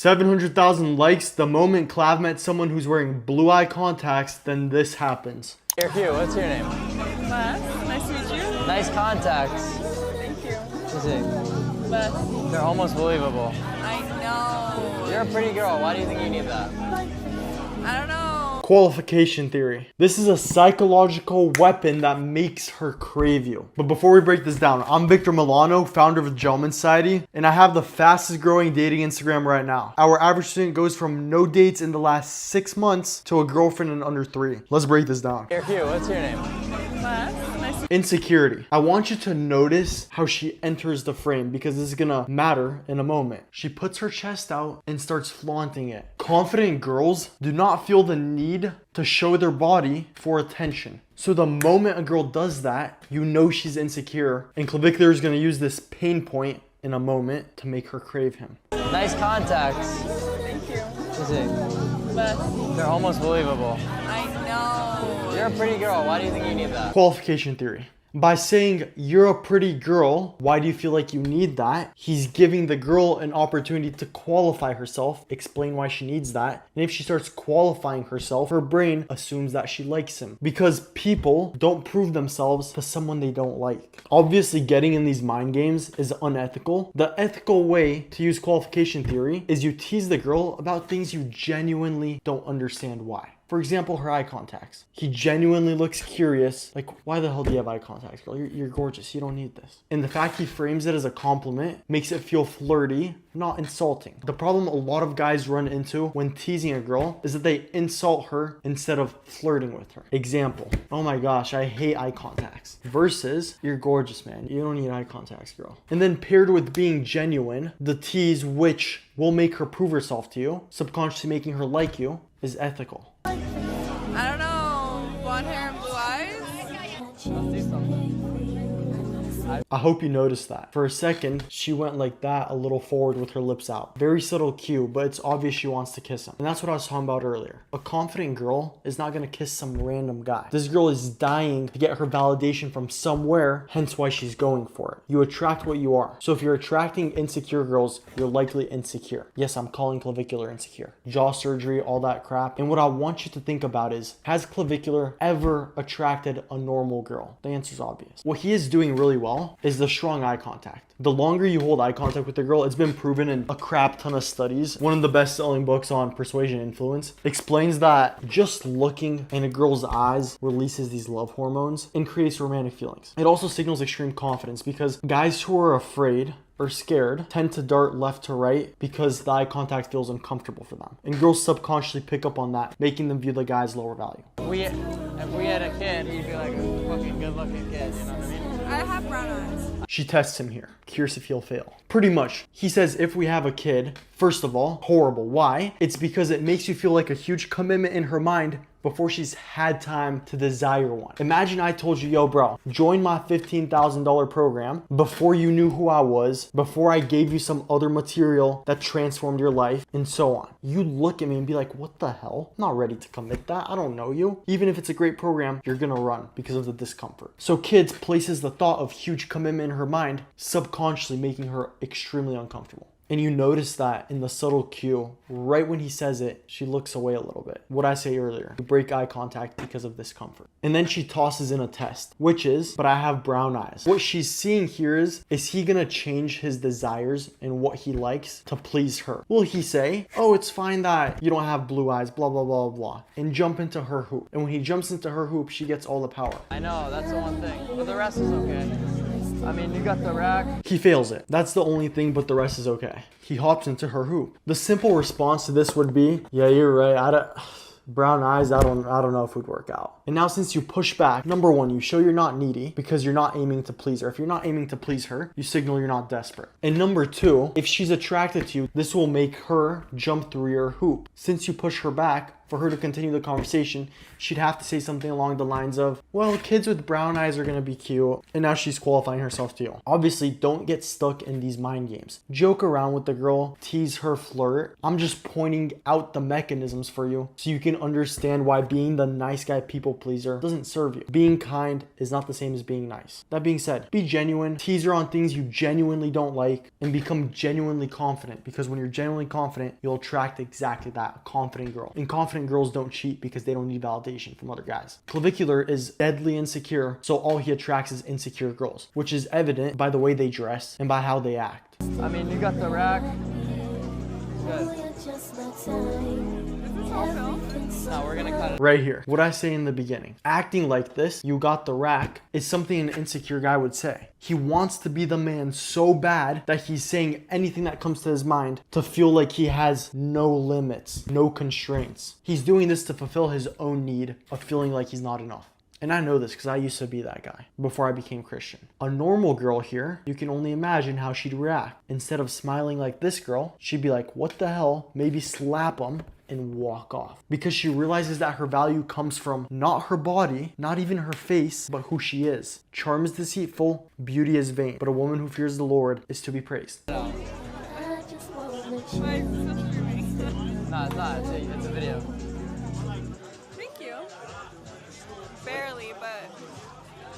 700,000 likes the moment Clav met someone who's wearing blue eye contacts, then this happens. You're cute. What's your name? Beth, nice to meet you. Nice contacts. Thank you. What's it? Beth. They're almost believable. I know. You're a pretty girl. Why do you think you need that? I don't know. Qualification theory. This is a psychological weapon that makes her crave you. But before we break this down, I'm Victor Milano, founder of the Gentleman Society, and I have the fastest growing dating Instagram right now. Our average student goes from no dates in the last 6 months to a girlfriend in under 3. Let's break this down. You're cute. What's your name? Beth, nice to Insecurity. I want you to notice how she enters the frame because this is gonna matter in a moment. She puts her chest out and starts flaunting it. Confident girls do not feel the need to show their body for attention. So the moment a girl does that, you know she's insecure, and Clavicular is gonna use this pain point in a moment to make her crave him. Nice contacts. Thank you. What's it? Beth, They're almost believable. I know. You're a pretty girl. Why do you think you need that? Qualification theory. By saying you're a pretty girl, why do you feel like you need that? He's giving the girl an opportunity to qualify herself, explain why she needs that. And if she starts qualifying herself, her brain assumes that she likes him. Because people don't prove themselves to someone they don't like. Obviously, getting in these mind games is unethical. The ethical way to use qualification theory is you tease the girl about things you genuinely don't understand why. For example, her eye contacts. He genuinely looks curious. Like, why the hell do you have eye contacts, girl? You're gorgeous. You don't need this. And the fact he frames it as a compliment makes it feel flirty, not insulting. The problem a lot of guys run into when teasing a girl is that they insult her instead of flirting with her. Example, oh my gosh, I hate eye contacts. Versus, you're gorgeous, man. You don't need eye contacts, girl. And then paired with being genuine, the tease, which will make her prove herself to you, subconsciously making her like you, is ethical. I don't know. Blonde hair and blue eyes? Let's do something. I hope you noticed that. For a second, she went like that, a little forward with her lips out. Very subtle cue, but it's obvious she wants to kiss him. And that's what I was talking about earlier. A confident girl is not gonna kiss some random guy. This girl is dying to get her validation from somewhere, hence why she's going for it. You attract what you are. So if you're attracting insecure girls, you're likely insecure. Yes, I'm calling Clavicular insecure. Jaw surgery, all that crap. And what I want you to think about is, has Clavicular ever attracted a normal girl? The answer is obvious. What he is doing really well is the strong eye contact. The longer you hold eye contact with a girl, it's been proven in a crap ton of studies. One of the best-selling books on persuasion influence explains that just looking in a girl's eyes releases these love hormones and creates romantic feelings. It also signals extreme confidence because guys who are afraid or scared tend to dart left to right because the eye contact feels uncomfortable for them. And girls subconsciously pick up on that, making them view the guy as lower value. If we had a kid, he'd be like a fucking good-looking kid, you know what I mean? I have brown eyes. She tests him here, curious if he'll fail. Pretty much, he says if we have a kid, first of all, horrible. Why? It's because it makes you feel like a huge commitment in her mind before she's had time to desire one. Imagine I told you, yo bro, join my $15,000 program before you knew who I was, before I gave you some other material that transformed your life, and so on. You'd look at me and be like, what the hell? I'm not ready to commit that. I don't know you. Even if it's a great program, you're gonna run because of the discomfort. So kids places the thought of huge commitment in her mind, subconsciously making her extremely uncomfortable. And you notice that in the subtle cue, right when he says it, she looks away a little bit. What I say earlier, you break eye contact because of discomfort. And then she tosses in a test, which is, but I have brown eyes. What she's seeing here is he gonna change his desires and what he likes to please her? Will he say, oh, it's fine that you don't have blue eyes, blah, blah, blah, blah, and jump into her hoop? And when he jumps into her hoop, she gets all the power. I know, that's the one thing. But the rest is okay. I mean, you got the rack. He fails it. That's the only thing, but the rest is okay. He hops into her hoop. The simple response to this would be, yeah, you're right. Brown eyes, I don't know if it would work out. And now since you push back, number one, you show you're not needy because you're not aiming to please her. If you're not aiming to please her, you signal you're not desperate. And number two, if she's attracted to you, this will make her jump through your hoop. Since you push her back, for her to continue the conversation, she'd have to say something along the lines of, well, kids with brown eyes are going to be cute. And now she's qualifying herself to you. Obviously, don't get stuck in these mind games. Joke around with the girl, tease her, flirt. I'm just pointing out the mechanisms for you so you can understand why being the nice guy people pleaser doesn't serve you. Being kind is not the same as being nice. That being said, be genuine, tease her on things you genuinely don't like, and become genuinely confident, because when you're genuinely confident, you'll attract exactly that, a confident girl. And confident girls don't cheat because they don't need validation from other guys. Clavicular is deadly insecure, so all he attracts is insecure girls, which is evident by the way they dress and by how they act. I mean, you got the rack. Good. No, we're gonna cut it. Right here, what I say in the beginning. Acting like this, you got the rack, is something an insecure guy would say. He wants to be the man so bad that he's saying anything that comes to his mind to feel like he has no limits, no constraints. He's doing this to fulfill his own need of feeling like he's not enough. And I know this because I used to be that guy before I became Christian. A normal girl here, you can only imagine how she'd react. Instead of smiling like this girl, she'd be like, what the hell? Maybe slap him and walk off. Because she realizes that her value comes from not her body, not even her face, but who she is. Charm is deceitful, beauty is vain, but a woman who fears the Lord is to be praised. No, it's not. It's a video. Thank you. Barely, but...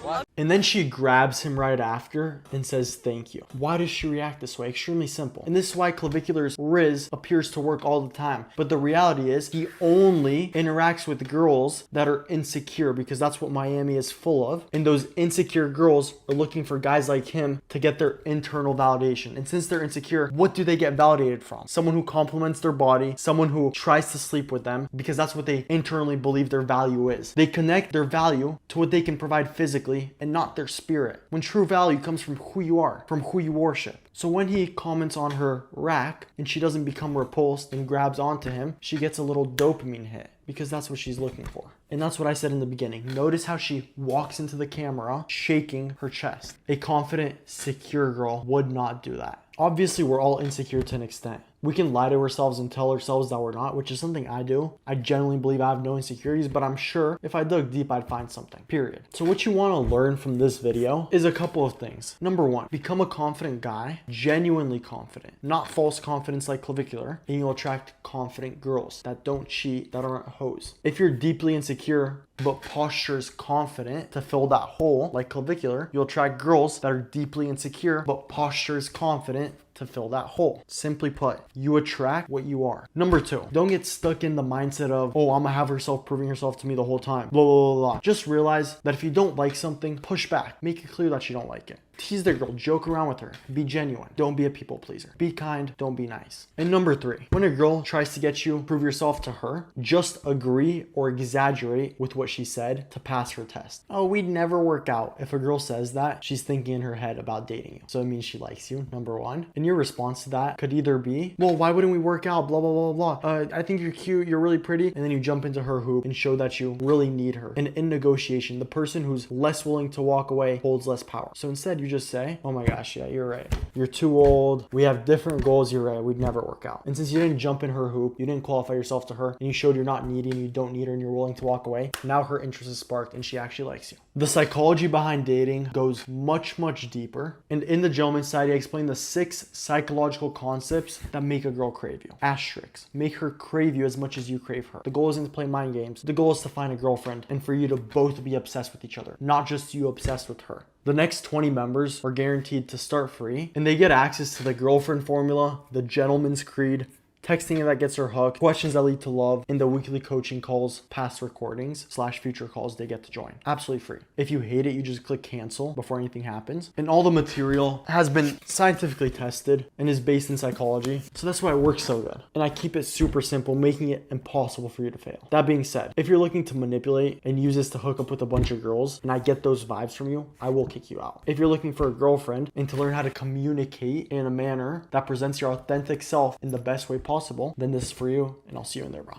What? And then she grabs him right after and says thank you. Why does she react this way? Extremely simple. And this is why Clavicular's Riz appears to work all the time. But the reality is he only interacts with girls that are insecure, because that's what Miami is full of. And those insecure girls are looking for guys like him to get their internal validation. And since they're insecure, what do they get validated from? Someone who compliments their body, someone who tries to sleep with them, because that's what they internally believe their value is. They connect their value to what they can provide physically and not their spirit, when true value comes from who you are, from who you worship. So when he comments on her rack and she doesn't become repulsed and grabs onto him, she gets a little dopamine hit, because that's what she's looking for. And that's what I said in the beginning. Notice how she walks into the camera shaking her chest. A confident, secure girl would not do that. Obviously, we're all insecure to an extent. We can lie to ourselves and tell ourselves that we're not, which is something I do. I genuinely believe I have no insecurities, but I'm sure if I dug deep, I'd find something, period. So what you want to learn from this video is a couple of things. Number one, become a confident guy, genuinely confident, not false confidence like Clavicular, and you'll attract confident girls that don't cheat, that aren't hoes. If you're deeply insecure, but posture is confident to fill that hole like Clavicular, you'll attract girls that are deeply insecure, but posture is confident to fill that hole. Simply put, you attract what you are. Number two, don't get stuck in the mindset of, oh, I'm gonna have herself proving herself to me the whole time, blah, blah, blah, blah. Just realize that if you don't like something, push back. Make it clear that you don't like it. Tease the girl, joke around with her, be genuine. Don't be a people pleaser. Be kind, don't be nice. And number three, when a girl tries to get you, prove yourself to her, just agree or exaggerate with what she said to pass her test. Oh, we'd never work out. If a girl says that, she's thinking in her head about dating you. So it means she likes you, number one. And your response to that could either be, well, why wouldn't we work out, blah, blah, blah, blah. I think you're cute, you're really pretty. And then you jump into her hoop and show that you really need her. And in negotiation, the person who's less willing to walk away holds less power. So instead, you just say, oh my gosh, yeah, you're right. You're too old. We have different goals. You're right. We'd never work out. And since you didn't jump in her hoop, you didn't qualify yourself to her, and you showed you're not needy and you don't need her and you're willing to walk away, now her interest is sparked and she actually likes you. The psychology behind dating goes much, much deeper. And in the Gentleman's Side, I explain the 6 psychological concepts that make a girl crave you. Asterisks. Make her crave you as much as you crave her. The goal isn't to play mind games. The goal is to find a girlfriend and for you to both be obsessed with each other, not just you obsessed with her. The next 20 members are guaranteed to start free, and they get access to the girlfriend formula, the gentleman's creed, texting that gets her hooked, questions that lead to love, and the weekly coaching calls, past recordings / future calls they get to join. Absolutely free. If you hate it, you just click cancel before anything happens. And all the material has been scientifically tested and is based in psychology. So that's why it works so good. And I keep it super simple, making it impossible for you to fail. That being said, if you're looking to manipulate and use this to hook up with a bunch of girls, and I get those vibes from you, I will kick you out. If you're looking for a girlfriend and to learn how to communicate in a manner that presents your authentic self in the best way possible, then this is for you, and I'll see you in there, bro.